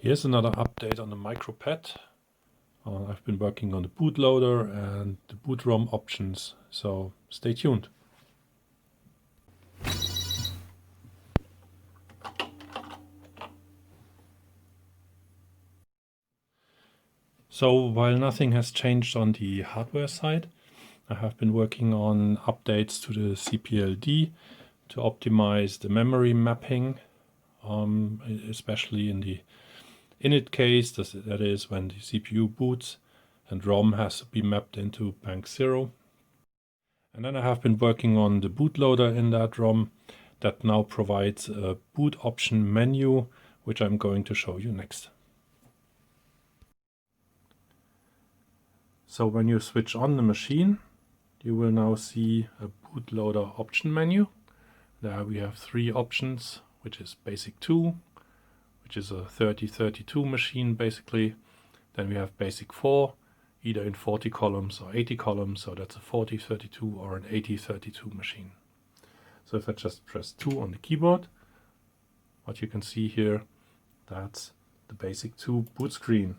Here's another update on the MicroPET. I've been working on the bootloader and the boot ROM options, so stay tuned. So while nothing has changed on the hardware side, I have been working on updates to the CPLD to optimize the memory mapping, especially in the init case, that is when the CPU boots and ROM has to be mapped into bank 0. And then I have been working on the bootloader in that ROM that now provides a boot option menu, which I'm going to show you next. So when you switch on the machine, you will now see a bootloader option menu. There we have 3 options, which is basic 2, which is a 3032 machine basically. Then we have basic 4, either in 40 columns or 80 columns, so that's a 4032 or an 8032 machine. So if I just press 2 on the keyboard, what you can see here, that's the basic 2 boot screen.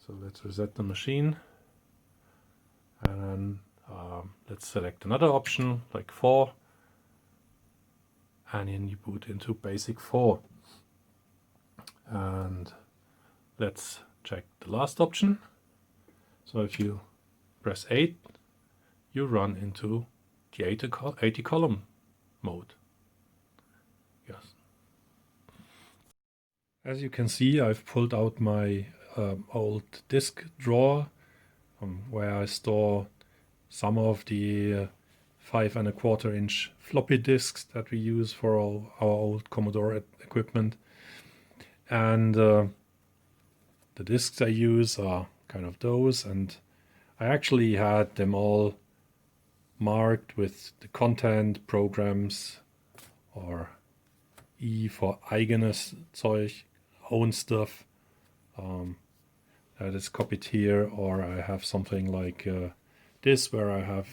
So let's reset the machine, and then let's select another option like 4, and then you boot into basic 4. And let's check the last option. So if you press 8, you run into the 80 column mode. Yes. As you can see, I've pulled out my old disk drawer where I store some of the 5¼ inch floppy disks that we use for our old Commodore equipment. And the disks I use are kind of those, and I actually had them all marked with the content, programs, or E for eigenes Zeug, own stuff. That is copied here, or I have something like this where I have,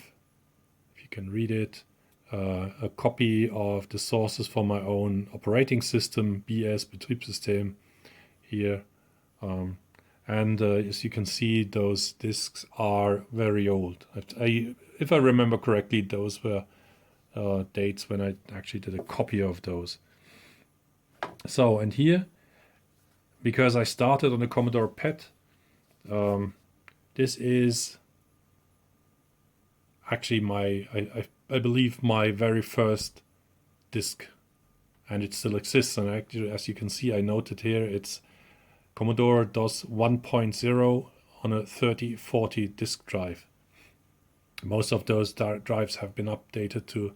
if you can read it, a copy of the sources for my own operating system, BS Betriebssystem here. And as you can see, those disks are very old. If I remember correctly, those were dates when I actually did a copy of those. So, and here, because I started on the Commodore PET, this is actually I believe my very first disk, and it still exists. And actually, as you can see, I noted here, it's Commodore DOS 1.0 on a 3040 disk drive. Most of those drives have been updated to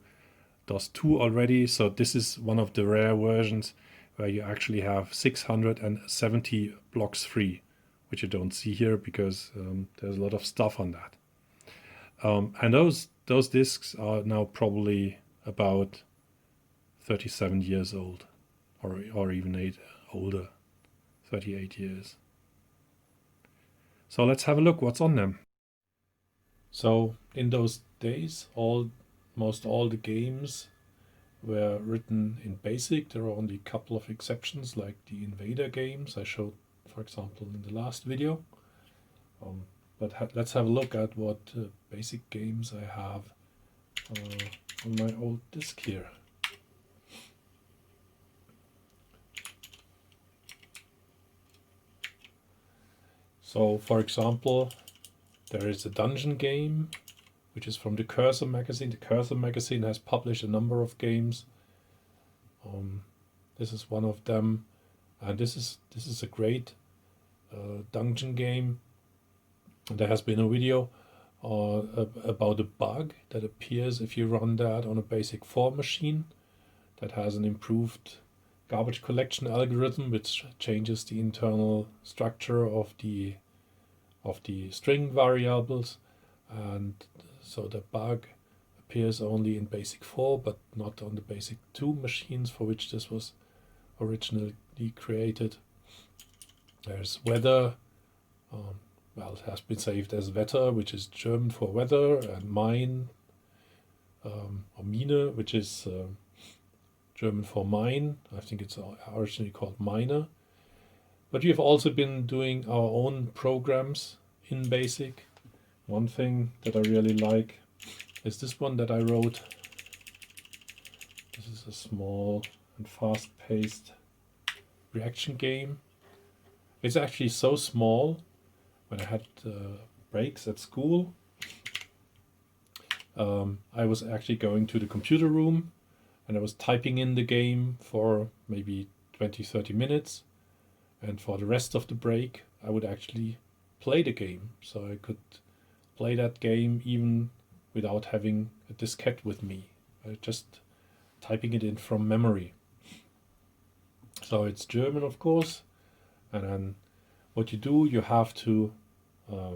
DOS 2 already, so this is one of the rare versions where you actually have 670 blocks free, which you don't see here because there's a lot of stuff on that. And those disks are now probably about 37 years old, or even older, 38 years. So let's have a look what's on them. So in those days, almost all the games were written in BASIC. There are only a couple of exceptions, like the Invader games I showed, for example, in the last video. But let's have a look at what BASIC games I have on my old disk here. So, for example, there is a dungeon game, which is from the Cursor magazine. The Cursor magazine has published a number of games. This is one of them, and this is a great dungeon game. There has been a video about a bug that appears if you run that on a basic 4 machine that has an improved garbage collection algorithm, which changes the internal structure of the string variables, and so the bug appears only in basic 4 but not on the basic 2 machines for which this was originally created. There's weather, well, it has been saved as Wetter, which is German for weather, and mine, or Mine, which is German for mine. I think it's originally called miner. But we've also been doing our own programs in BASIC. One thing that I really like is this one that I wrote. This is a small and fast-paced reaction game. It's actually so small. When I had breaks at school, I was actually going to the computer room and I was typing in the game for maybe 20-30 minutes, and for the rest of the break I would actually play the game. So I could play that game even without having a diskette with me, just typing it in from memory. So it's German, of course, and then what you do, you have to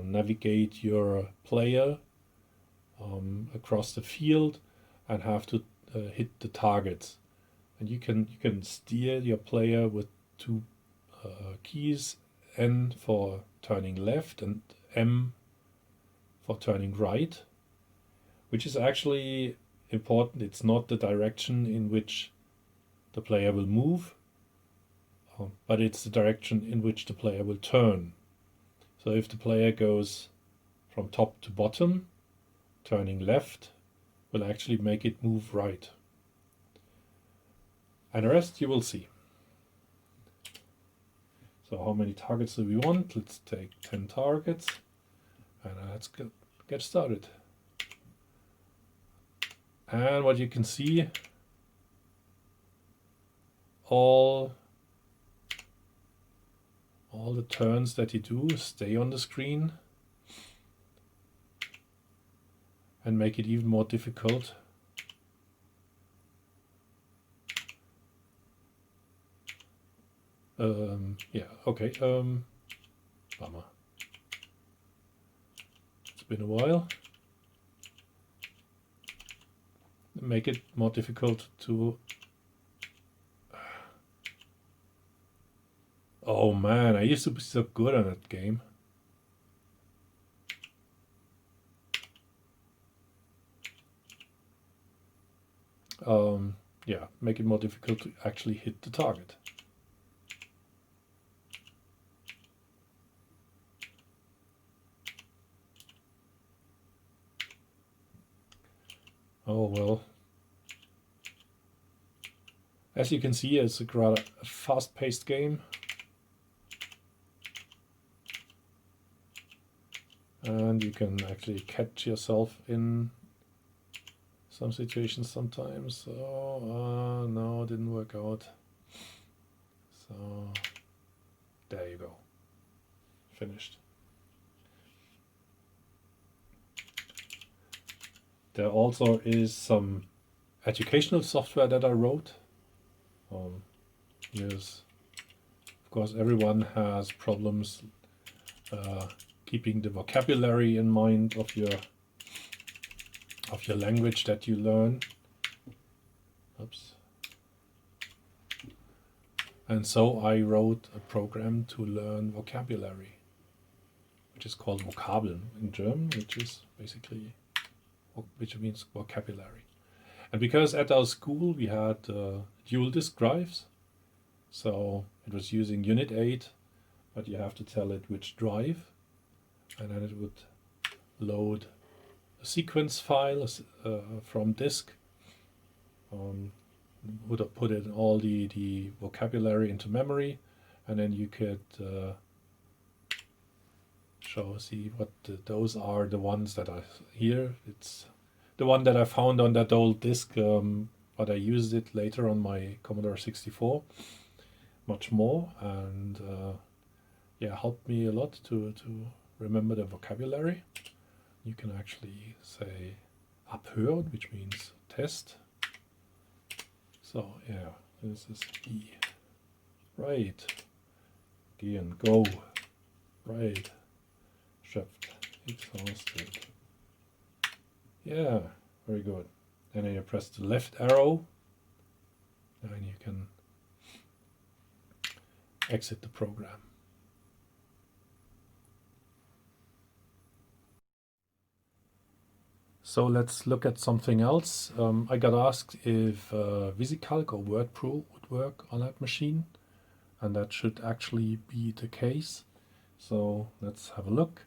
navigate your player across the field and have to hit the targets. And you can steer your player with two keys, N for turning left and M for turning right, which is actually important. It's not the direction in which the player will move, but it's the direction in which the player will turn. So if the player goes from top to bottom, turning left will actually make it move right. And the rest you will see. So how many targets do we want? Let's take 10 targets and let's get started. And what you can see, all the turns that you do stay on the screen and make it even more difficult. Yeah, okay. Bummer. It's been a while. Make it more difficult to... Oh man, I used to be so good at that game. Yeah, make it more difficult to actually hit the target. Oh well. As you can see, it's a rather fast-paced game. And you can actually catch yourself in some situations sometimes. So, no, it didn't work out. So, there you go. Finished. There also is some educational software that I wrote. Yes, of course, everyone has problems keeping the vocabulary in mind of your language that you learn. Oops. And so I wrote a program to learn vocabulary, which is called Vokabeln in German, which means vocabulary. And because at our school we had dual disk drives, so it was using Unit 8, but you have to tell it which drive, and then it would load a sequence file from disk, would have put in all the vocabulary into memory, and then you could see what those are, the ones that are here. It's the one that I found on that old disk, but I used it later on my Commodore 64 much more, and yeah, helped me a lot to remember the vocabulary. You can actually say abhören, which means test. So yeah, this is E. Right. Gehen, go. Right. Schöpft. Exhausted. Yeah, very good. And then you press the left arrow and you can exit the program. So let's look at something else. I got asked if visicalc or WordPro would work on that machine. and that should actually be the case. So let's have a look.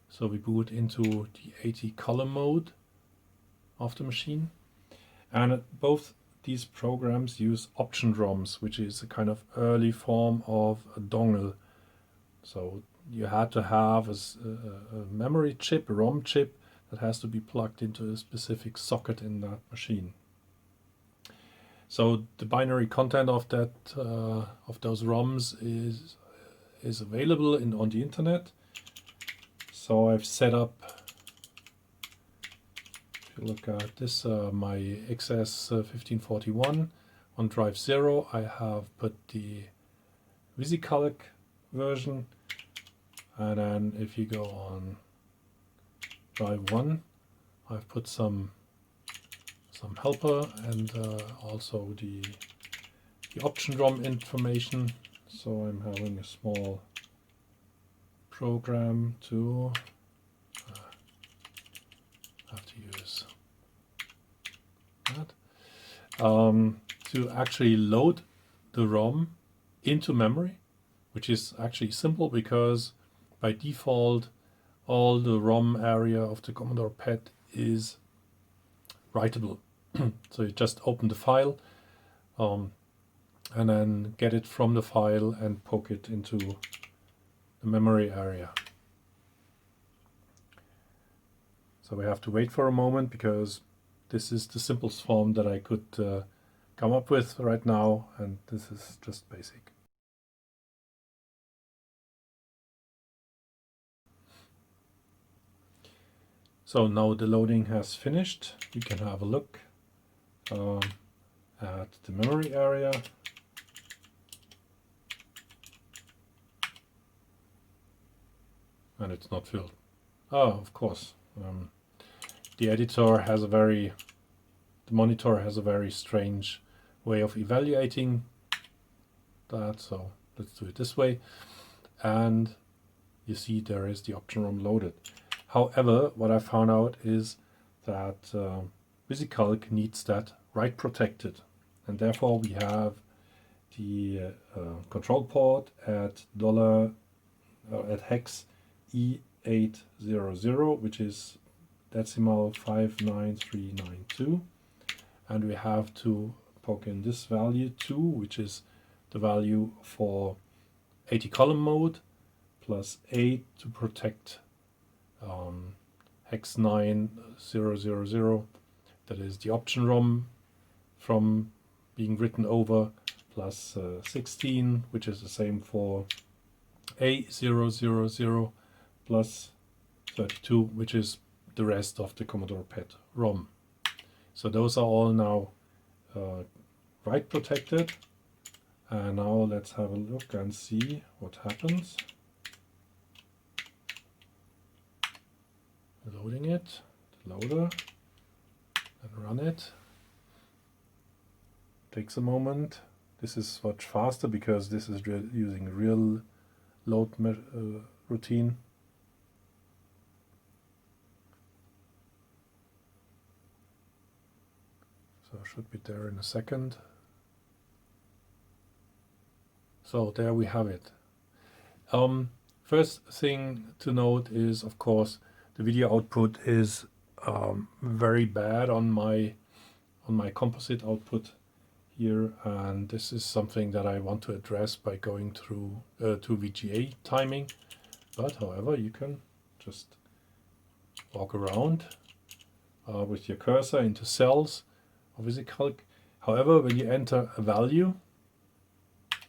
So we boot into the 80 column mode of the machine, and both these programs use option ROMs, which is a kind of early form of a dongle. So you had to have a memory chip, a ROM chip, that has to be plugged into a specific socket in that machine. So the binary content of that of those ROMs is available on the internet. So I've set up, if you look at this, my XS1541 on drive 0. I have put the visicalc version, and then if you go on drive 1, I've put some helper and also the option ROM information. So I'm having a small program to have to use that to actually load the ROM into memory, which is actually simple because by default all the ROM area of the Commodore PET is writable. So you just open the file and then get it from the file and poke it into the memory area. So we have to wait for a moment because this is the simplest form that I could come up with right now, and this is just basic. So now the loading has finished. We can have a look at the memory area. And it's not filled. Oh, of course. The editor has the monitor has a very strange way of evaluating that. So let's do it this way. And you see there is the option ROM loaded. However, what I found out is that visicalc needs that write protected, and therefore we have the control port at hex E800, which is decimal 59392, and we have to poke in this value 2, which is the value for 80 column mode, plus 8 to protect hex 9000, that is the option ROM from being written over, plus 16, which is the same for A000, plus 32, which is the rest of the Commodore PET ROM. So those are all now write protected. And now let's have a look and see what happens. Loading it, the loader, and run it. Takes a moment. This is much faster because this is using real load routine. So it should be there in a second. So there we have it. First thing to note is, of course, the video output is very bad on my composite output here, and this is something that I want to address by going through to VGA timing. But however, you can just walk around with your cursor into cells of visicalc. However, when you enter a value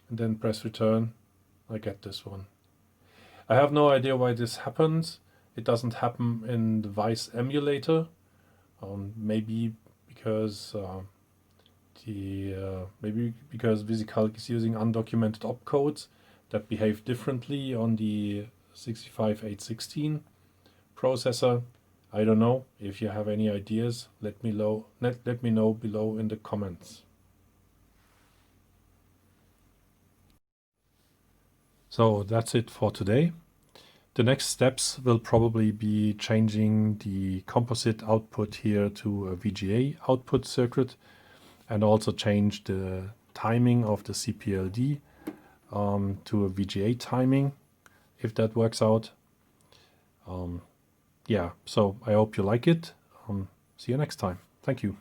and then press return, I get this one. I have no idea why this happens. It doesn't happen in the Vice emulator. Maybe because visicalc is using undocumented opcodes that behave differently on the 65816 processor. I don't know. If you have any ideas, let me know below in the comments. So that's it for today. The next steps will probably be changing the composite output here to a VGA output circuit, and also change the timing of the CPLD to a VGA timing, if that works out. Yeah, so I hope you like it. See you next time. Thank you.